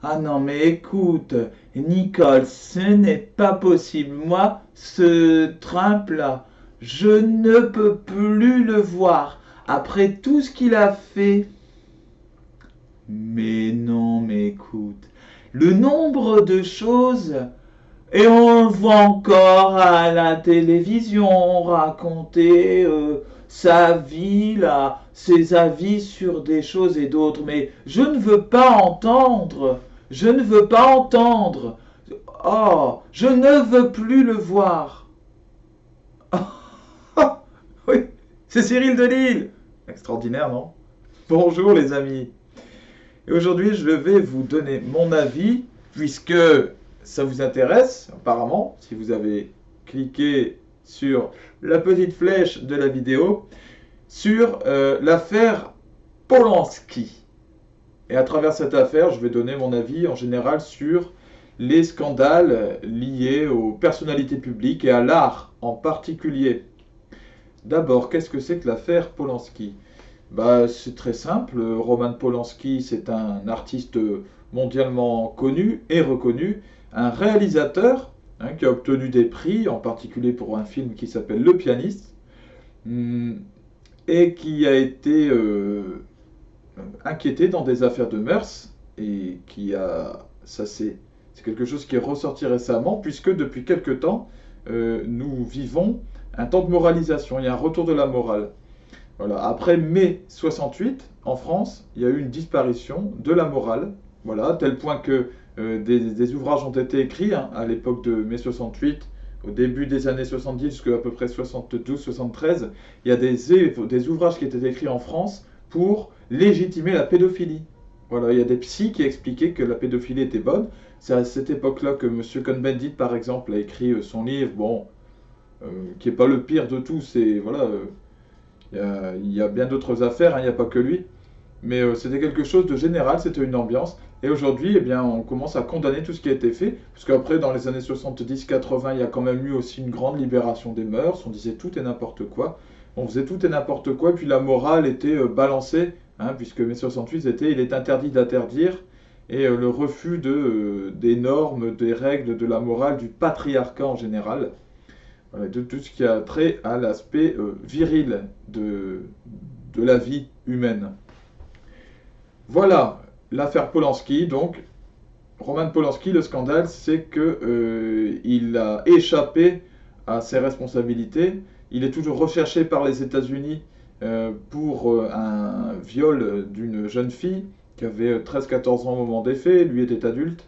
Ah non, mais écoute, Nicole, ce n'est pas possible. Moi, ce Trump-là, je ne peux plus le voir. Après tout ce qu'il a fait. Mais non, mais écoute, le nombre de choses. Et on le voit encore à la télévision raconter sa vie, là, ses avis sur des choses et d'autres. Mais je ne veux pas entendre. Je ne veux pas entendre. Oh, je ne veux plus le voir. Oui, c'est Cyril Delisle. Extraordinaire, non? Bonjour les amis. Et aujourd'hui, je vais vous donner mon avis, puisque ça vous intéresse, apparemment, si vous avez cliqué sur la petite flèche de la vidéo, sur l'affaire Polanski. Et à travers cette affaire, je vais donner mon avis en général sur les scandales liés aux personnalités publiques et à l'art en particulier. D'abord, qu'est-ce que c'est que l'affaire Polanski? Bah, c'est très simple. Roman Polanski, c'est un artiste mondialement connu et reconnu, un réalisateur qui a obtenu des prix, en particulier pour un film qui s'appelle Le Pianiste, hum, et qui a été inquiété dans des affaires de mœurs, et qui a, ça c'est quelque chose qui est ressorti récemment, puisque depuis quelque temps, nous vivons un temps de moralisation, il y a un retour de la morale. Voilà. Après mai 68, en France, il y a eu une disparition de la morale, voilà, à tel point que des ouvrages ont été écrits à l'époque de mai 68, au début des années 70 jusqu'à à peu près 72-73, il y a des ouvrages qui étaient écrits en France pour légitimer la pédophilie. Voilà, il y a des psys qui expliquaient que la pédophilie était bonne. C'est à cette époque-là que M. Cohn-Bendit, par exemple, a écrit son livre, bon, qui n'est pas le pire de tout, c'est, voilà, il y a bien d'autres affaires, il n'y a pas que lui. Mais c'était quelque chose de général, c'était une ambiance. Et aujourd'hui, eh bien, on commence à condamner tout ce qui a été fait. Parce qu'après, dans les années 70-80, il y a quand même eu aussi une grande libération des mœurs. On disait tout et n'importe quoi. On faisait tout et n'importe quoi. Puis la morale était balancée. Puisque mai 68, c'était il est interdit d'interdire. Et le refus des normes, des règles, de la morale, du patriarcat en général, de tout ce qui a trait à l'aspect viril de la vie humaine. Voilà l'affaire Polanski. Donc, Roman Polanski, le scandale, c'est qu'il a échappé à ses responsabilités. Il est toujours recherché par les États-Unis pour un viol d'une jeune fille qui avait 13-14 ans au moment des faits. Lui était adulte.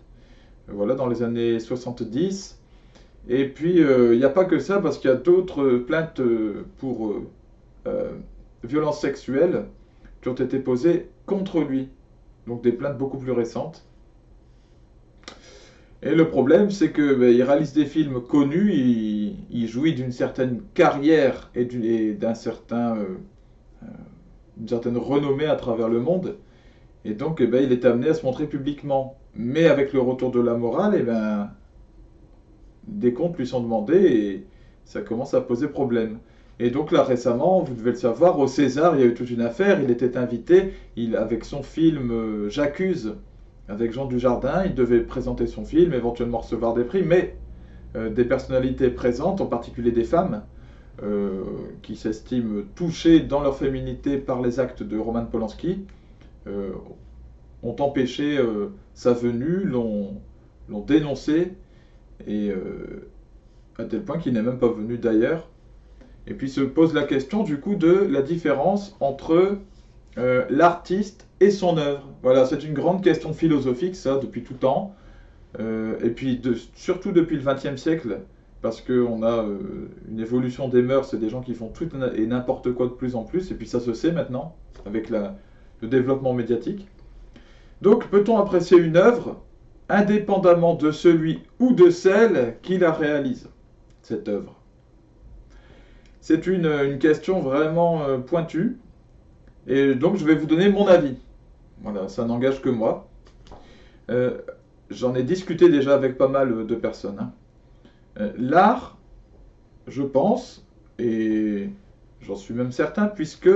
Voilà, dans les années 70. Et puis, il n'y a pas que ça, parce qu'il y a d'autres plaintes pour euh, violences sexuelles qui ont été posées contre lui. Donc des plaintes beaucoup plus récentes. Et le problème, c'est que il réalise des films connus, il jouit d'une certaine carrière et d'un certain, d'une certaine renommée à travers le monde. Et donc, il est amené à se montrer publiquement. Mais avec le retour de la morale, des comptes lui sont demandés et ça commence à poser problème. Et donc là récemment, vous devez le savoir, au César, il y a eu toute une affaire, il était invité, avec son film J'accuse, avec Jean Dujardin, il devait présenter son film, éventuellement recevoir des prix, mais des personnalités présentes, en particulier des femmes, qui s'estiment touchées dans leur féminité par les actes de Roman Polanski, euh, ont empêché sa venue, l'ont dénoncé, et à tel point qu'il n'est même pas venu d'ailleurs. Et puis se pose la question du coup de la différence entre l'artiste et son œuvre. Voilà, c'est une grande question philosophique, ça, depuis tout temps. Et puis surtout depuis le XXe siècle, parce qu'on a une évolution des mœurs et des gens qui font tout et n'importe quoi de plus en plus, et puis ça se sait maintenant, avec le développement médiatique. Donc peut-on apprécier une œuvre indépendamment de celui ou de celle qui la réalise, cette œuvre? C'est une question vraiment pointue, et donc je vais vous donner mon avis. Voilà, ça n'engage que moi. Euh, J'en ai discuté déjà avec pas mal de personnes. L'art, je pense, et j'en suis même certain, puisque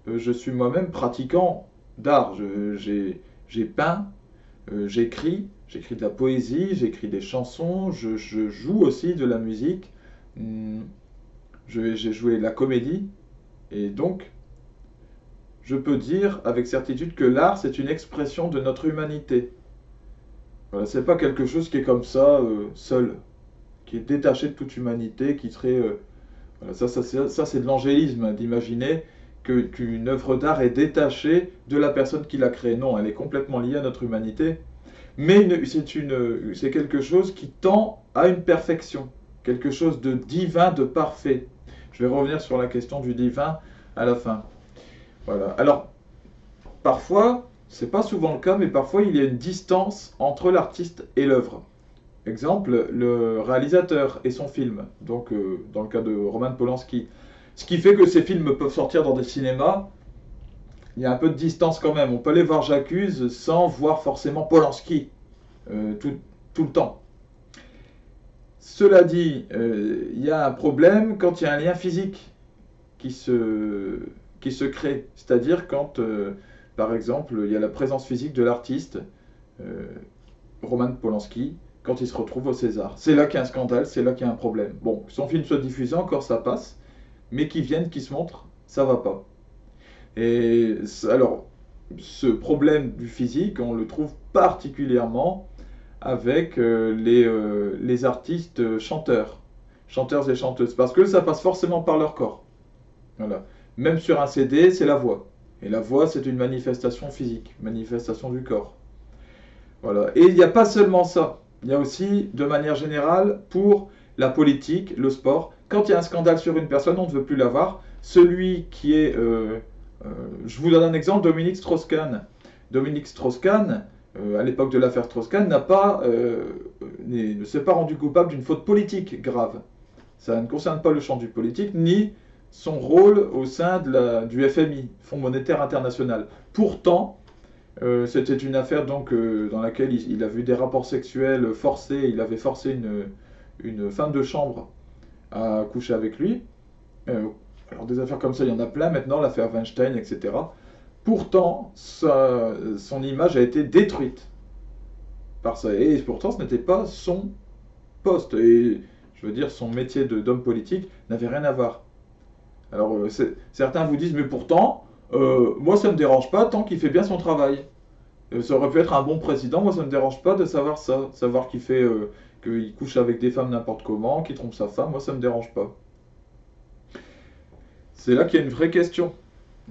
je suis moi-même pratiquant d'art. J'ai peint, j'écris de la poésie, j'écris des chansons, je joue aussi de la musique, hum, j'ai joué de la comédie, et donc je peux dire avec certitude que l'art, c'est une expression de notre humanité. Voilà, c'est pas quelque chose qui est comme ça, seul, qui est détaché de toute humanité, qui serait... voilà, ça, c'est de l'angélisme, hein, d'imaginer qu'une œuvre d'art est détachée de la personne qui l'a créée. Non, elle est complètement liée à notre humanité. Mais c'est quelque chose qui tend à une perfection, quelque chose de divin, de parfait. Je vais revenir sur la question du divin à la fin. Voilà. Alors, parfois, c'est pas souvent le cas, mais parfois il y a une distance entre l'artiste et l'œuvre. Exemple, le réalisateur et son film. Donc, dans le cas de Roman Polanski. Ce qui fait que ces films peuvent sortir dans des cinémas. Il y a un peu de distance quand même. On peut aller voir J'accuse sans voir forcément Polanski tout le temps. Cela dit, il y a un problème quand il y a un lien physique qui se crée. C'est-à-dire quand, par exemple, il y a la présence physique de l'artiste, Roman Polanski, quand il se retrouve au César. C'est là qu'il y a un scandale, c'est là qu'il y a un problème. Bon, son film soit diffusé, encore ça passe, mais qui viennent, qui se montrent, ça va pas. Et alors, ce problème du physique, on le trouve particulièrement avec les artistes chanteurs et chanteuses, parce que ça passe forcément par leur corps. Voilà. Même sur un CD, c'est la voix. Et la voix, c'est une manifestation physique, manifestation du corps. Voilà. Et il n'y a pas seulement ça. Il y a aussi, de manière générale, pour la politique, le sport, quand il y a un scandale sur une personne, on ne veut plus l'avoir. Celui qui est... je vous donne un exemple, Dominique Strauss-Kahn. Dominique Strauss-Kahn, à l'époque de l'affaire Strauss-Kahn, ne s'est pas rendu coupable d'une faute politique grave. Ça ne concerne pas le champ du politique, ni son rôle au sein du FMI, Fonds monétaire international. Pourtant, c'était une affaire donc, dans laquelle il a vu des rapports sexuels forcés, il avait forcé une femme de chambre à coucher avec lui. Alors des affaires comme ça, il y en a plein maintenant, l'affaire Weinstein, etc. Pourtant, son image a été détruite par ça. Et pourtant, ce n'était pas son poste. Et je veux dire, son métier d'homme politique n'avait rien à voir. Alors, certains vous disent, mais pourtant, moi, ça ne me dérange pas tant qu'il fait bien son travail. Ça aurait pu être un bon président, moi, ça ne me dérange pas de savoir ça. Savoir qu'il couche avec des femmes n'importe comment, qu'il trompe sa femme, moi, ça ne me dérange pas. C'est là qu'il y a une vraie question.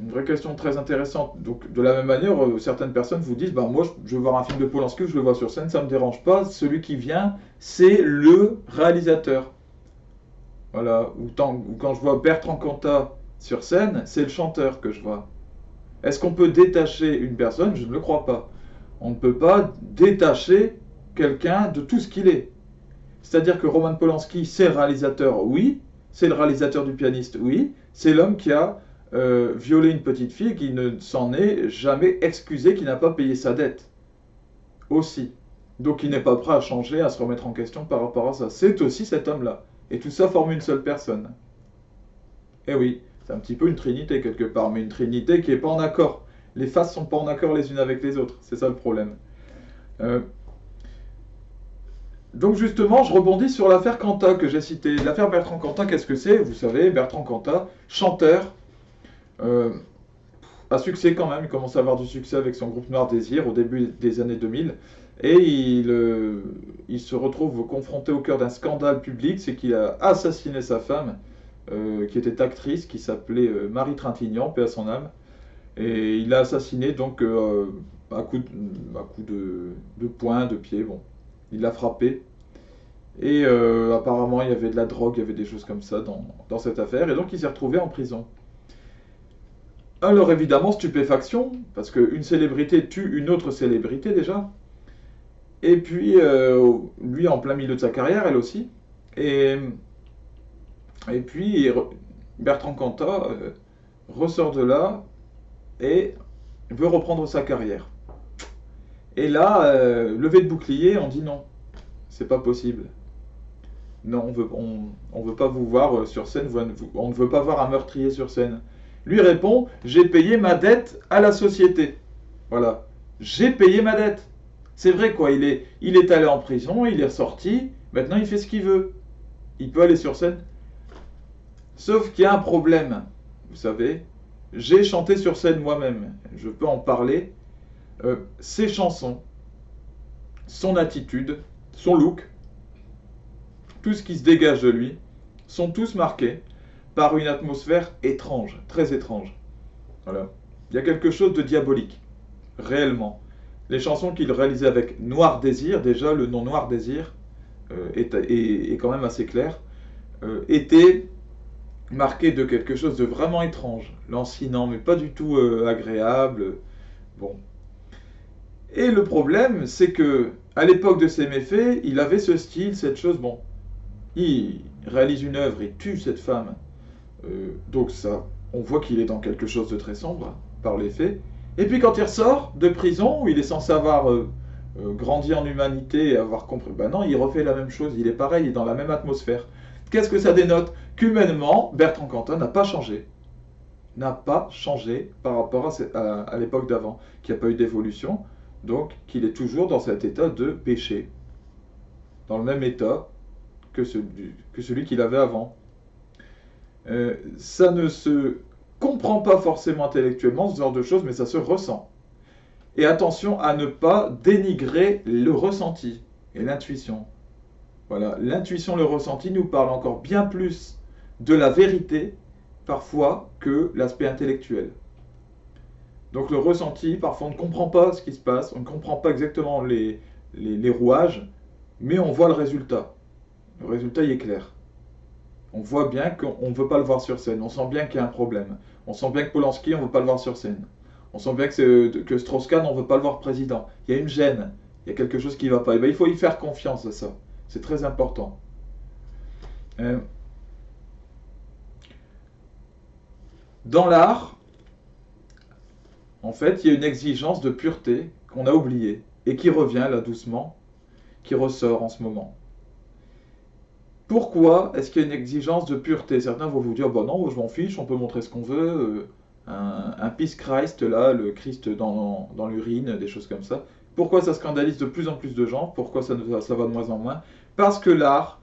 Une vraie question très intéressante. Donc, de la même manière, certaines personnes vous disent, moi, je veux voir un film de Polanski, je le vois sur scène, ça ne me dérange pas. Celui qui vient, c'est le réalisateur. Voilà. Ou quand je vois Bertrand Cantat sur scène, c'est le chanteur que je vois. Est-ce qu'on peut détacher une personne? Je ne le crois pas. On ne peut pas détacher quelqu'un de tout ce qu'il est. C'est-à-dire que Roman Polanski, c'est le réalisateur, oui. C'est le réalisateur du pianiste, oui. C'est l'homme qui a violé une petite fille, qui ne s'en est jamais excusé, qui n'a pas payé sa dette. Aussi. Donc il n'est pas prêt à changer, à se remettre en question par rapport à ça. C'est aussi cet homme-là. Et tout ça forme une seule personne. Eh oui, c'est un petit peu une trinité quelque part, mais une trinité qui n'est pas en accord. Les faces ne sont pas en accord les unes avec les autres. C'est ça le problème. Donc justement, je rebondis sur l'affaire Cantat que j'ai citée. L'affaire Bertrand Cantat, qu'est-ce que c'est? Vous savez, Bertrand Cantat, chanteur, à succès quand même. Il commence à avoir du succès avec son groupe Noir Désir au début des années 2000. Et il se retrouve confronté au cœur d'un scandale public, c'est qu'il a assassiné sa femme, qui était actrice, qui s'appelait Marie Trintignant, paix à son âme. Et il l'a assassiné donc à coup de poing, de pied, bon. Il l'a frappé. Et apparemment, il y avait de la drogue, il y avait des choses comme ça dans cette affaire. Et donc, il s'est retrouvé en prison. Alors, évidemment, stupéfaction, parce qu'une célébrité tue une autre célébrité déjà. Et puis, lui, en plein milieu de sa carrière, elle aussi. Et puis, Bertrand Cantat ressort de là et veut reprendre sa carrière. Et là, levée de bouclier, on dit non, c'est pas possible. Non, on veut pas vous voir sur scène, on ne veut pas voir un meurtrier sur scène. Lui répond, j'ai payé ma dette à la société. Voilà, j'ai payé ma dette. C'est vrai quoi, il est allé en prison, il est ressorti, maintenant il fait ce qu'il veut. Il peut aller sur scène. Sauf qu'il y a un problème, vous savez. J'ai chanté sur scène moi-même, je peux en parler. Ses chansons, son attitude, son look, tout ce qui se dégage de lui, sont tous marqués par une atmosphère étrange, très étrange. Voilà. Il y a quelque chose de diabolique, réellement. Les chansons qu'il réalisait avec Noir Désir, déjà le nom Noir Désir est quand même assez clair, étaient marquées de quelque chose de vraiment étrange, lancinant, mais pas du tout agréable. Bon. Et le problème, c'est que à l'époque de ses méfaits, il avait ce style, cette chose. Bon, il réalise une œuvre, il tue cette femme. Donc ça, on voit qu'il est dans quelque chose de très sombre, par les faits. Et puis quand il ressort de prison, où il est censé avoir grandi en humanité et avoir compris, ben non, il refait la même chose, il est pareil, il est dans la même atmosphère. Qu'est-ce que ça dénote? Qu'humainement, Bertrand Cantat n'a pas changé. N'a pas changé par rapport à l'époque d'avant, qu'il n'y a pas eu d'évolution, donc qu'il est toujours dans cet état de péché, dans le même état que celui qu'il avait avant. Ça ne se comprend pas forcément intellectuellement, ce genre de choses, mais ça se ressent. Et attention à ne pas dénigrer le ressenti et l'intuition. Voilà, l'intuition, le ressenti nous parle encore bien plus de la vérité, parfois, que l'aspect intellectuel. Donc le ressenti, parfois on ne comprend pas ce qui se passe, on ne comprend pas exactement les rouages, mais on voit le résultat. Le résultat, il est clair. On voit bien qu'on ne veut pas le voir sur scène. On sent bien qu'il y a un problème. On sent bien que Polanski, on ne veut pas le voir sur scène. On sent bien que Strauss-Kahn, on ne veut pas le voir président. Il y a une gêne. Il y a quelque chose qui ne va pas. Et bien, il faut y faire confiance à ça. C'est très important. Dans l'art, en fait, il y a une exigence de pureté qu'on a oubliée et qui revient là doucement, qui ressort en ce moment. Pourquoi est-ce qu'il y a une exigence de pureté? Certains vont vous dire, bah non, je m'en fiche, on peut montrer ce qu'on veut, un Peace Christ, là, le Christ dans l'urine, des choses comme ça. Pourquoi ça scandalise de plus en plus de gens? Pourquoi ça va de moins en moins? Parce que l'art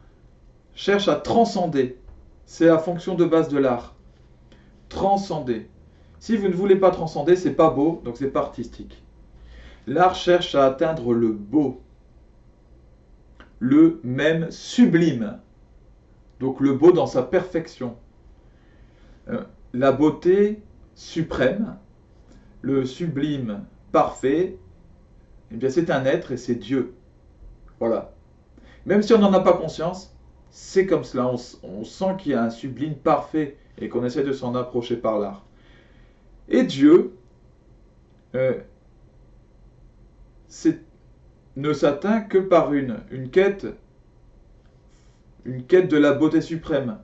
cherche à transcender. C'est la fonction de base de l'art. Transcender. Si vous ne voulez pas transcender, c'est pas beau, donc c'est pas artistique. L'art cherche à atteindre le beau, le même sublime. Donc le beau dans sa perfection. La beauté suprême, le sublime parfait, eh bien c'est un être et c'est Dieu. Voilà. Même si on n'en a pas conscience, c'est comme cela. On sent qu'il y a un sublime parfait et qu'on essaie de s'en approcher par l'art. Et Dieu ne s'atteint que par une quête de la beauté suprême.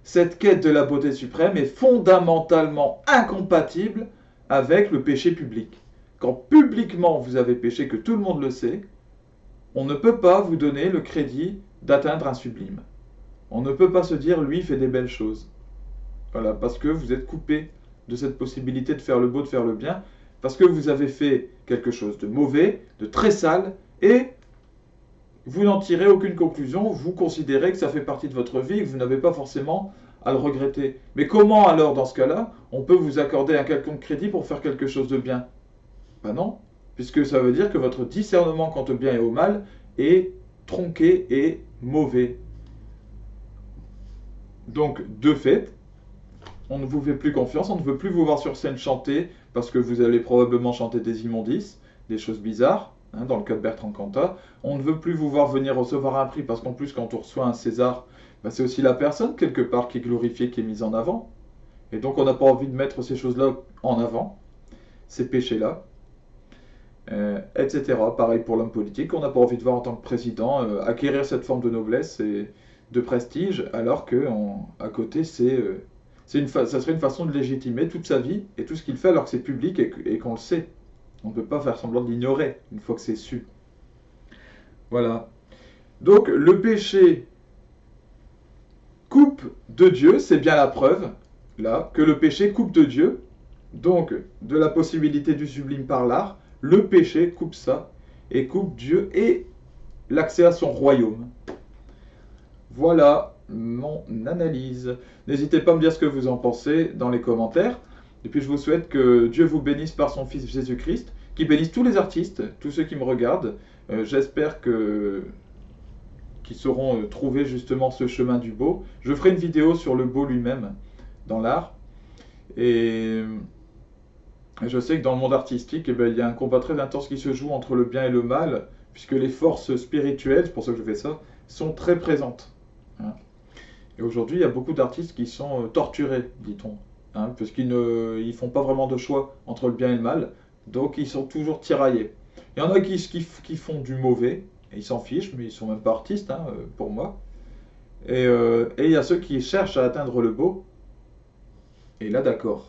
Cette quête de la beauté suprême est fondamentalement incompatible avec le péché public. Quand publiquement vous avez péché, que tout le monde le sait, on ne peut pas vous donner le crédit d'atteindre un sublime. On ne peut pas se dire, lui, il fait des belles choses. Voilà, parce que vous êtes coupé de cette possibilité de faire le beau, de faire le bien, parce que vous avez fait quelque chose de mauvais, de très sale, et vous n'en tirez aucune conclusion, vous considérez que ça fait partie de votre vie, que vous n'avez pas forcément à le regretter. Mais comment alors, dans ce cas-là, on peut vous accorder un quelconque crédit pour faire quelque chose de bien? Ben non, puisque ça veut dire que votre discernement quant au bien et au mal est tronqué et mauvais. Donc, de fait, on ne vous fait plus confiance, on ne veut plus vous voir sur scène chanter, parce que vous allez probablement chanter des immondices, des choses bizarres, hein, dans le cas de Bertrand Cantat. On ne veut plus vous voir venir recevoir un prix, parce qu'en plus, quand on reçoit un César, ben, c'est aussi la personne, quelque part, qui est glorifiée, qui est mise en avant. Et donc, on n'a pas envie de mettre ces choses-là en avant, ces péchés-là, etc. Pareil pour l'homme politique, on n'a pas envie de voir en tant que président acquérir cette forme de noblesse et de prestige, alors qu'à côté, ça serait une façon de légitimer toute sa vie et tout ce qu'il fait alors que c'est public et qu'on le sait. On ne peut pas faire semblant de l'ignorer une fois que c'est su. Voilà. Donc le péché coupe de Dieu, c'est bien la preuve, là, que le péché coupe de Dieu, donc de la possibilité du sublime par l'art, le péché coupe ça. et coupe Dieu et l'accès à son royaume. Voilà mon analyse. N'hésitez pas à me dire ce que vous en pensez dans les commentaires. Et puis je vous souhaite que Dieu vous bénisse par son Fils Jésus-Christ, qu'il bénisse tous les artistes, tous ceux qui me regardent. J'espère qu'ils sauront trouver justement ce chemin du beau. Je ferai une vidéo sur le beau lui-même dans l'art. Et je sais que dans le monde artistique, eh ben, il y a un combat très intense qui se joue entre le bien et le mal, puisque les forces spirituelles, c'est pour ça que je fais ça, sont très présentes. Hein. Et aujourd'hui, il y a beaucoup d'artistes qui sont torturés, dit-on, hein, parce qu'ils ne font pas vraiment de choix entre le bien et le mal, donc ils sont toujours tiraillés. Il y en a qui font du mauvais, et ils s'en fichent, mais ils sont même pas artistes, hein, pour moi. Et il y a ceux qui cherchent à atteindre le beau, et là d'accord.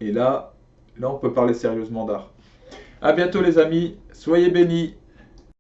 Et là on peut parler sérieusement d'art. À bientôt les amis, soyez bénis.